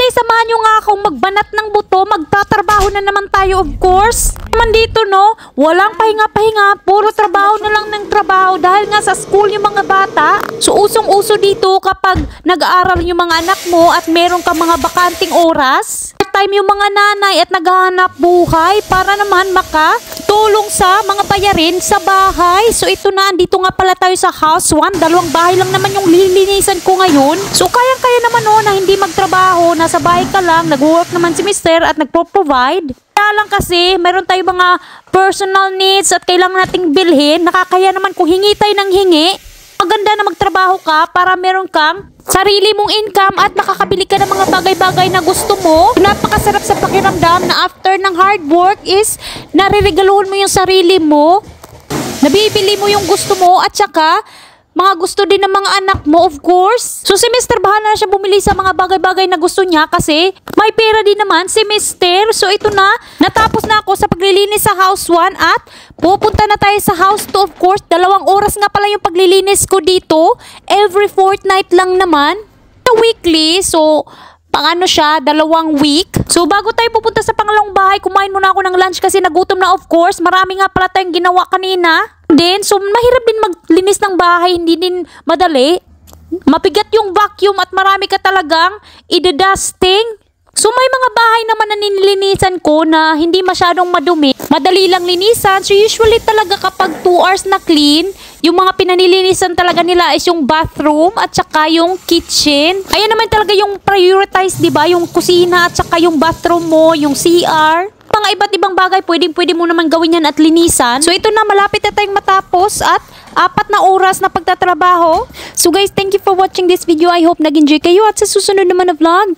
Sige, samahan nyo nga akong magbanat ng buto. Magtatrabaho na naman tayo, of course. Naman dito, no? Walang pahinga-pahinga. Puro trabaho na lang ng trabaho. Dahil nga sa school yung mga bata. So, usong-uso dito kapag nag-aaral yung mga anak mo at meron ka mga bakanting oras. Part-time yung mga nanay at naghahanap buhay para naman makatulong sa mga bayarin sa bahay. So, ito na. Andito nga pala tayo sa house 1. 2 bahay lang naman yung lilinisan ko ngayon. So, kayang-kaya naman, no, na hindi magtrabaho. Nasa bahay ka lang. Nag-work naman si Mister at nagpo-provide. Kaya lang kasi, meron tayo mga personal needs at kailangan nating bilhin. Nakakaya naman kung hingi tayo ng hingi. Maganda na magtrabaho ka para meron kang sarili mong income at makakabili ka ng mga bagay-bagay na gusto mo. Napakasarap sa pakiramdam na after ng hard work is nariregaluhan mo yung sarili mo. Nabibili mo yung gusto mo at saka mga gusto din ng mga anak mo, of course. So, si Mr. bahala na siya bumili sa mga bagay-bagay na gusto niya kasi may pera din naman si Mr. So, ito na. Natapos na ako sa paglilinis sa house 1 at pupunta na tayo sa house 2, of course. 2 oras nga pala yung paglilinis ko dito. Every fortnight lang naman. Weekly. So, pang ano siya, 2 week. So, bago tayo pupunta sa pangalawang bahay, kumain muna ako ng lunch kasi nagutom na, of course. Marami nga pala tayong ginawa kanina. Then, so mahirap din maglinis ng bahay, hindi din madali. Mabigat yung vacuum at marami ka talagang idadusting. So, may mga bahay naman na nilinisan ko na hindi masyadong madumi. Madali lang linisan. So, usually talaga kapag 2 hours na clean, yung mga pinanilinisan talaga nila is yung bathroom at saka yung kitchen. Ayan naman talaga yung prioritize, di ba? Yung kusina at saka yung bathroom mo, yung CR. Mga iba't ibang bagay, pwede mo naman gawin yan at linisan. So, ito na, malapit na tayong matapos at 4 na oras na pagtatrabaho. So, guys, thank you for watching this video. I hope nag-enjoy kayo at sa susunod naman na vlog.